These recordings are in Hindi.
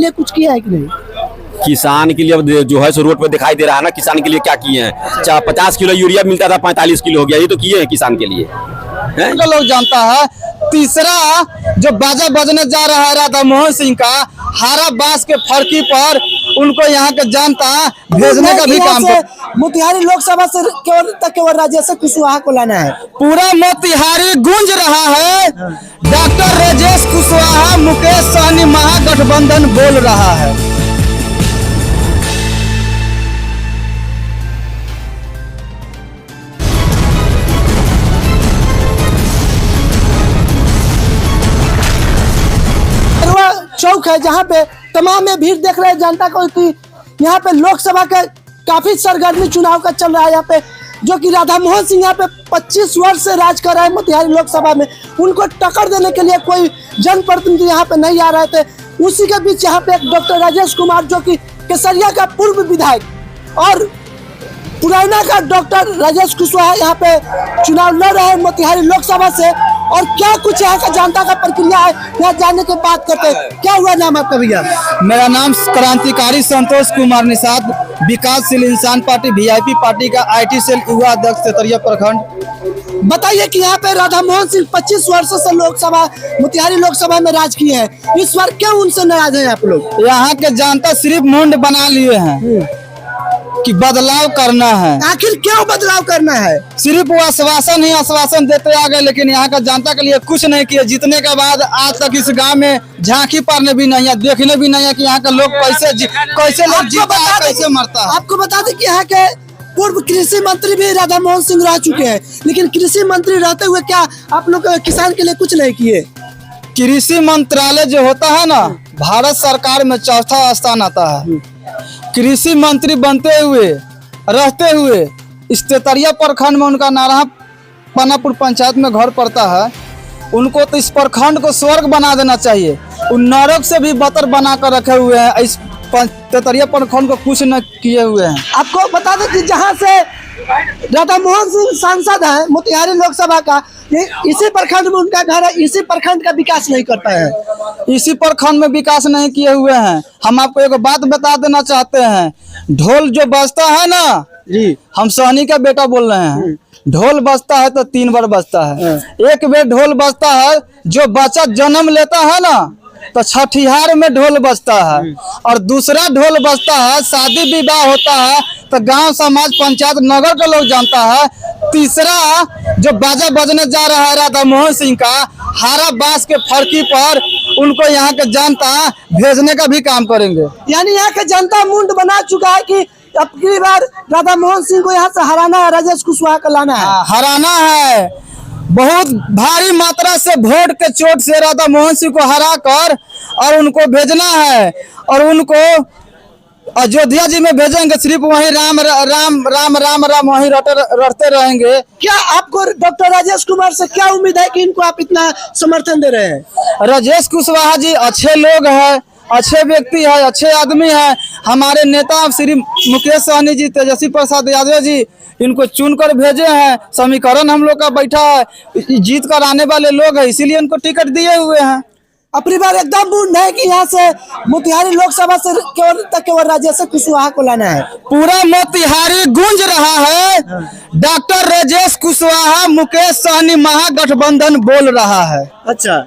लिए कुछ किया है कि नहीं? किसान के लिए जो है सो रोड पे दिखाई दे रहा है ना, किसान के लिए क्या किए हैं। 50 किलो यूरिया मिलता था 45 किलो हो गया, ये तो किए हैं किसान के लिए। तो लोग जानता है तीसरा जो बाजा बजने जा रहा है राधा मोहन सिंह का, हारा बांस के फरकी पर उनको यहाँ के जनता भेजने का भी काम मोतिहारी लोकसभा से केवल राजेश कुशवाहा को लाना है। पूरा मोतिहारी गूंज रहा है। डॉक्टर राजेश कुशवाहा मुकेश सहनी महागठबंधन बोल रहा है। चौक है जहाँ पे तमाम भीड़ देख रहे हैं जनता को कि यहाँ पे लोकसभा का काफी सरगर्मी चुनाव का चल रहा है। यहाँ पे जो कि राधा मोहन सिंह यहाँ पे 25 वर्ष से राज कर रहे हैं मोतिहारी लोकसभा में, उनको टक्कर देने के लिए कोई जनप्रतिनिधि यहाँ पे नहीं आ रहे थे। उसी के बीच यहाँ पे डॉक्टर राजेश कुमार जो कि केसरिया का पूर्व विधायक और पुराना का डॉक्टर राजेश कुशवाहा यहाँ पे चुनाव लड़ रहे हैं मोतिहारी लोकसभा से। और क्या कुछ यहाँ का जनता का प्रक्रिया है, यहाँ जानने की बात करते हैं। क्या हुआ नाम आपका भैया? मेरा नाम क्रांतिकारी संतोष कुमार निषाद, विकासशील इंसान पार्टी वीआईपी पार्टी का IT सेल युवा अध्यक्ष तेतरिया प्रखंड। बताइए कि यहाँ पे राधा मोहन सिंह 25 वर्षों से लोकसभा मोतिहारी लोकसभा में राज किए हैं, इस बार क्यों उनसे नाराज हैं आप लोग? यहाँ के जनता सिर्फ मुंड बना लिए हैं कि बदलाव करना है। आखिर क्यों बदलाव करना है? सिर्फ वो आश्वासन ही आश्वासन देते आ गए, लेकिन यहाँ का जनता के लिए कुछ नहीं किए। जीतने के बाद आज तक इस गांव में झांकी पारने भी नहीं है, देखने भी नहीं है कि यहाँ का लोग कैसे लोग जीता है, कैसे मरता है। आपको बता दें कि यहाँ के पूर्व कृषि मंत्री भी राधा मोहन सिंह रह चुके हैं, लेकिन कृषि मंत्री रहते हुए क्या आप लोग किसान के लिए कुछ नहीं किए? कृषि मंत्रालय जो होता है ना, भारत सरकार में 4था स्थान आता है। कृषि मंत्री बनते हुए रहते हुए इस तेतरिया प्रखंड में उनका नारा पानापुर पंचायत में घर पड़ता है। उनको तो इस प्रखंड को स्वर्ग बना देना चाहिए, उन नरक से भी बदतर बना कर रखे हुए हैं। इस तेतरिया प्रखंड को कुछ न किए हुए हैं। आपको बता दें कि जहां से राधा मोहन सिंह सांसद है मोतिहारी लोकसभा का, इसी प्रखंड में उनका घर है, इसी प्रखंड का विकास नहीं कर पाए हैं। इसी प्रखंड में विकास नहीं किए हुए हैं। हम आपको एक बात बता देना चाहते हैं, ढोल जो बजता है ना जी, हम सहनी का बेटा बोल रहे हैं, ढोल बजता है तो 3 बार बजता है। एक बार ढोल बजता है जो बच्चा जन्म लेता है ना, तो छठिहार में ढोल बजता है। और दूसरा ढोल बजता है शादी विवाह होता है तो गांव समाज पंचायत नगर के लोग जानता है। तीसरा जो बाजा बजने जा रहा है राधा मोहन सिंह का, हारा बांस के फरकी पर उनको यहाँ के जनता भेजने का भी काम करेंगे। यानी यहाँ के जनता मुंड बना चुका है कि अब की बार राधा मोहन सिंह को यहाँ से हराना है, राजेश कुशवाहा को लाना है। हराना है, बहुत भारी मात्रा से वोट के चोट से राधा मोहन सिंह को हरा कर और उनको भेजना है। और उनको अयोध्या जी में भेजेंगे, सिर्फ वहीं राम राम राम राम राम वहीं रटते रहेंगे। क्या आपको डॉक्टर राजेश कुमार से क्या उम्मीद है कि इनको आप इतना समर्थन दे रहे हैं? राजेश कुशवाहा जी अच्छे लोग हैं, अच्छे व्यक्ति है, अच्छे आदमी है। हमारे नेता श्री मुकेश सहनी जी, तेजस्वी प्रसाद यादव जी इनको चुनकर भेजे हैं। समीकरण हम लोग का बैठा है, जीत कर आने वाले लोग हैं, इसीलिए इनको टिकट दिए हुए हैं। अपनी बार एकदम मुंड है कि यहाँ से मोतिहारी लोकसभा से केवल राजेश कुशवाहा को लाना है। पूरा मोतिहारी गूंज रहा है। डॉक्टर राजेश कुशवाहा मुकेश सहनी महागठबंधन बोल रहा है। अच्छा,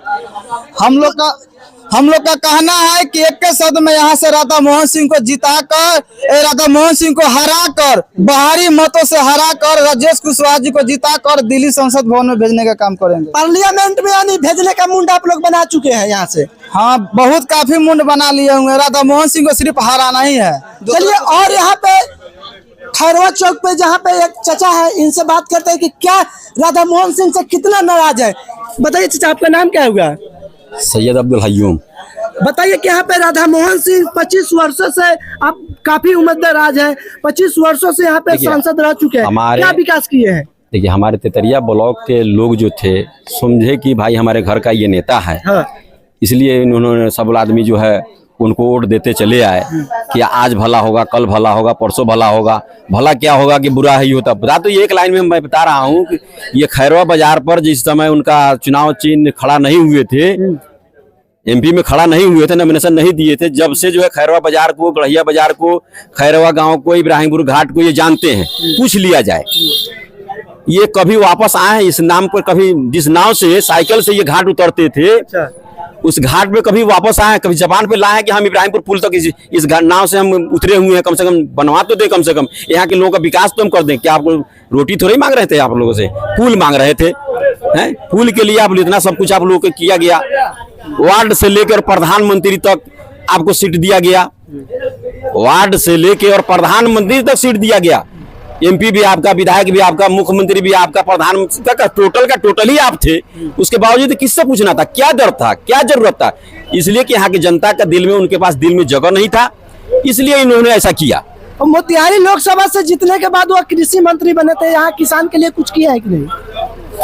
हम लोग का कहना है कि एक के शब्द में यहाँ से राधा मोहन सिंह को जिताकर, राधा मोहन सिंह को हराकर, बाहरी मतों से हराकर राजेश कुशवाहा जी को जिताकर दिल्ली संसद भवन में भेजने का काम करेंगे। पार्लियामेंट में यानी भेजने का मुंड आप लोग बना चुके हैं यहाँ से? हाँ, बहुत काफी मुंड बना लिए होंगे। राधा मोहन सिंह को सिर्फ हराना ही है। चलिए, और यहाँ पे खैरवा चौक पे जहाँ पे एक चाचा है, इनसे बात करते हैं कि क्या राधा मोहन सिंह से कितना नाराज है। बताइए चाचा, आपका नाम क्या होगा? सैयद अब्दुल हयूम। बताइए कि यहाँ पे राधा मोहन सिंह 25 वर्षों से आप काफी उम्रदराज है, 25 वर्षों से यहाँ पे सांसद रह चुके हैं, क्या विकास किए हैं? देखिए, हमारे तेतरिया ब्लॉक के लोग जो थे समझे कि भाई हमारे घर का ये नेता है। हाँ। इसलिए उन्होंने सब आदमी जो है उनको वोट देते चले आए कि आज भला होगा, कल भला होगा, परसों भला होगा। भला क्या होगा कि बुरा ही होता। बता तो एक लाइन में मैं बता रहा हूँ कि ये खैरवा बाजार पर जिस समय उनका चुनाव चिन्ह खड़ा नहीं हुए थे, एमपी में खड़ा नहीं हुए थे, नॉमिनेशन नहीं दिए थे, जब से जो है खैरवा बाजार को, गढ़िया बाजार को, खैरवा गांव को, इब्राहिमपुर घाट को ये जानते हैं। पूछ लिया जाए, ये कभी वापस आए हैं इस नाम पर? कभी जिस नाव से साइकिल से ये घाट उतरते थे, उस घाट पे कभी वापस आए? कभी जबान पे लाए कि हम इब्राहिमपुर पुल तक इस नाव से हम उतरे हुए हैं, कम से कम बनवा तो दे, कम से कम यहाँ के लोगों का विकास तो हम कर दें। क्या आप रोटी थोड़ी मांग रहे थे? आप लोगों से पुल मांग रहे थे, हैं? पुल के लिए आप इतना सब कुछ आप लोगों को किया गया। वार्ड से लेकर प्रधानमंत्री तक आपको सीट दिया गया, वार्ड से लेकर और प्रधानमंत्री तक सीट दिया गया। एमपी भी आपका, विधायक भी आपका, मुख्यमंत्री भी आपका, प्रधानमंत्री का टोटल ही आप थे। उसके बावजूद किससे पूछना था? क्या डर था? क्या जरूरत था? इसलिए कि यहाँ की जनता का दिल में, उनके पास दिल में जगह नहीं था, इसलिए इन्होंने ऐसा किया। और मोतिहारी लोकसभा से जीतने के बाद वो कृषि मंत्री बने थे, यहाँ किसान के लिए कुछ किया है कि नहीं?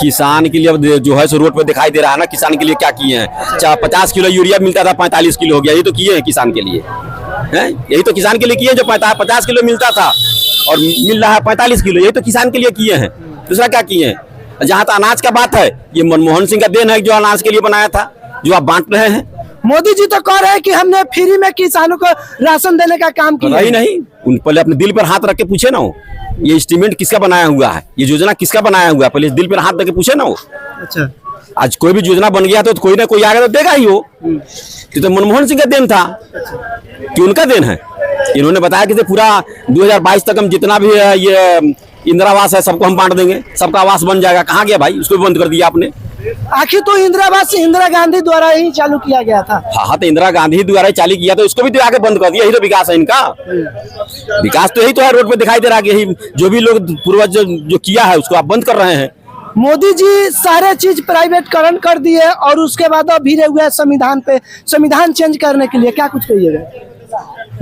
किसान के लिए अब जो है सो रोड पे दिखाई दे रहा है ना, किसान के लिए क्या किए हैं? 50 किलो यूरिया मिलता था, 45 किलो हो गया, ये तो किए हैं किसान के लिए, हैं? यही तो किसान के लिए किए, जो 50 किलो मिलता था और मिल रहा है 45 किलो, यही तो किसान के लिए किए हैं। दूसरा क्या किए हैं? जहाँ तक अनाज का बात है, ये मनमोहन सिंह का देन है जो अनाज के लिए बनाया था, जो आप बांट रहे हैं। मोदी जी तो कह रहे हैं कि हमने फ्री में किसानों को राशन देने का काम किया। ही नहीं, उन पहले अपने दिल पर हाथ रख के पूछे ना हो, ये एस्टीमेट किसका बनाया हुआ है, ये योजना किसका बनाया हुआ है, पहले दिल पर हाथ रख के पूछे ना हो। अच्छा, आज कोई भी योजना बन गया तो कोई ना कोई आगे तो देगा ही हो। ये तो मनमोहन सिंह का देन था कि उनका देन है। इन्होंने बताया कि पूरा 2022 तक हम जितना भी है ये इंदिरा आवास है सबको हम बांट देंगे, सबका आवास बन जाएगा। कहाँ गया भाई? उसको भी बंद कर दिया आपने। आखिर तो इंदिरा आवास इंदिरा गांधी द्वारा ही चालू किया गया था। हाँ, तो इंदिरा गांधी द्वारा ही चालू किया, तो उसको भी तो आगे बंद कर दिया। यही तो विकास है इनका, विकास तो यही तो है। रोड पे दिखाई दे रहा है कि यही जो भी लोग पूर्वज जो किया है उसको आप बंद कर रहे हैं। मोदी जी सारे चीज प्राइवेटकरण कर दिए और उसके बाद अब भिड़े हुए संविधान पे, संविधान चेंज करने के लिए क्या कुछ कहिएगा?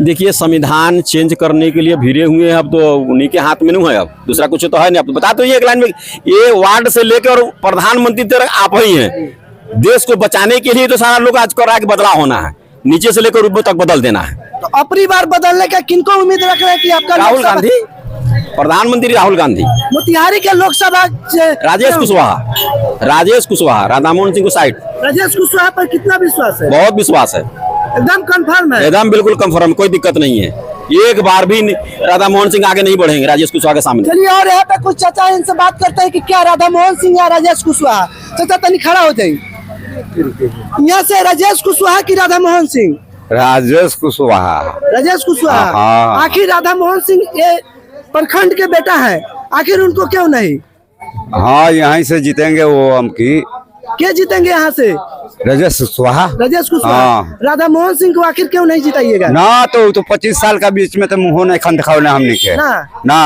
देखिए, संविधान चेंज करने के लिए भिड़े हुए हैं, अब तो उन्हीं के हाथ में नहीं है, अब दूसरा कुछ तो है नहीं। अब तो बता तो ये एक लाइन में, ये वार्ड से लेकर प्रधानमंत्री तक आप ही हैं। देश को बचाने के लिए तो सारा लोग आज कर रहा है कि बदलाव होना है, नीचे से लेकर ऊपर तक बदल देना है। तो अपनी बार बदलने का किनको उम्मीद रख रहे हैं कि आपका? राहुल गांधी, प्रधानमंत्री राहुल गांधी। मोतिहारी के लोकसभा राजेश कुशवाहा, राधा मोहन सिंह को साइड। राजेश कुशवाहा पर कितना विश्वास है? बहुत विश्वास है, एकदम कंफर्म है, एकदम बिल्कुल कंफर्म, कोई दिक्कत नहीं है। एक बार भी राधा मोहन सिंह आगे नहीं बढ़ेंगे राजेश कुशवाहा के सामने। चलिए, और यहाँ पे कुछ चाचा इनसे बात करते हैं कि क्या राधा मोहन सिंह या राजेश कुशवाहा? चाचा तनी खड़ा हो जाइए। यहाँ से राजेश कुशवाहा की राधा मोहन सिंह? राजेश कुशवाहा। राजेश कुशवाहा। हाँ। आखिर राधा मोहन सिंह ये प्रखंड के बेटा है, आखिर उनको क्यों नहीं? हाँ, यहीं से जीतेंगे वो। हम की क्या जीतेंगे यहाँ से? राजेश कुशवाहा। राजेश कुशवाहा। हाँ। राधा मोहन सिंह को आखिर क्यों नहीं जिताइएगा? ना तो 25 साल का बीच में तो मुँह नहीं खन दिखाओ हमने के ना।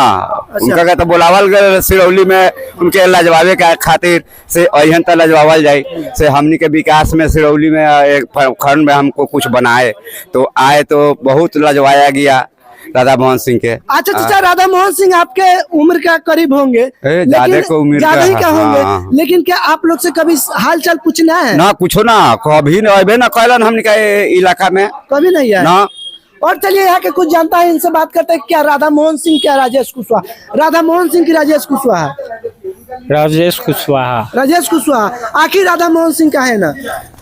उनका क्या तो बोलावल गए सिरौली में, उनके लजवावे के खातिर से अहन तो लजवावल जाए से हमनी के विकास में सिरौली में एक खंड में हमको कुछ बनाए तो आए, तो बहुत लजवाया गया राधा मोहन सिंह के। अच्छा चाचा, राधा मोहन सिंह आपके उम्र का करीब होंगे, ज्यादा को उम्र ज्यादा ही का होंगे। हाँ। लेकिन क्या आप लोग से कभी हाल चाल पूछना है? ना कुछ ना, कभी न कहलन हमने का इलाका में कभी नहीं है ना। और चलिए, यहाँ के कुछ जानता है, इनसे बात करते हैं। क्या राधा मोहन सिंह, क्या राजेश कुशवाहा? राधा मोहन सिंह की राजेश कुशवाहा? राजेश कुशवाहा। राजेश कुशवाहा। आखिर राधा मोहन सिंह का है ना?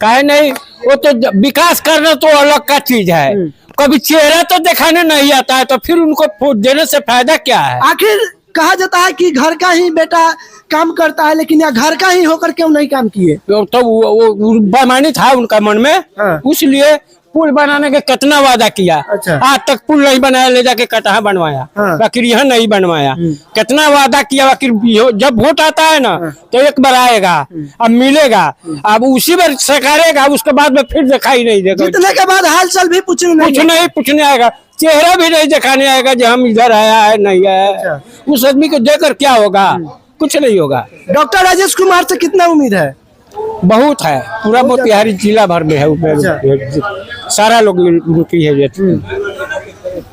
काहे नहीं, वो तो विकास करना तो अलग का चीज है। कभी चेहरा तो दिखाने नहीं आता है, तो फिर उनको वोट देने से फायदा क्या है? आखिर कहा जाता है कि घर का ही बेटा काम करता है, लेकिन यहाँ घर का ही होकर क्यों नहीं काम किए? तो वो बेईमानी था उनका मन में। हाँ। इसलिए पुल बनाने के कितना वादा किया। अच्छा। आज तक पुल नहीं बनाया, ले जाके कटहा बनवाया। हाँ। बाकी यहाँ नहीं बनवाया। कितना वादा किया, बाकी जब वोट आता है ना तो एक बार आएगा, अब मिलेगा, अब उसी बार सकारेगा, उसके बाद में फिर दिखाई नहीं देगा। जीतने के बाद हाल चाल भी पूछने आएगा, चेहरा भी नहीं दिखाने आएगा जो हम इधर आया है नहीं आया। उस आदमी को देकर क्या होगा? कुछ नहीं होगा। डॉक्टर राजेश कुमार से कितना उम्मीद है? बहुत है, पूरा मोतिहारी जिला भर में है। सारा लोग उनकी है।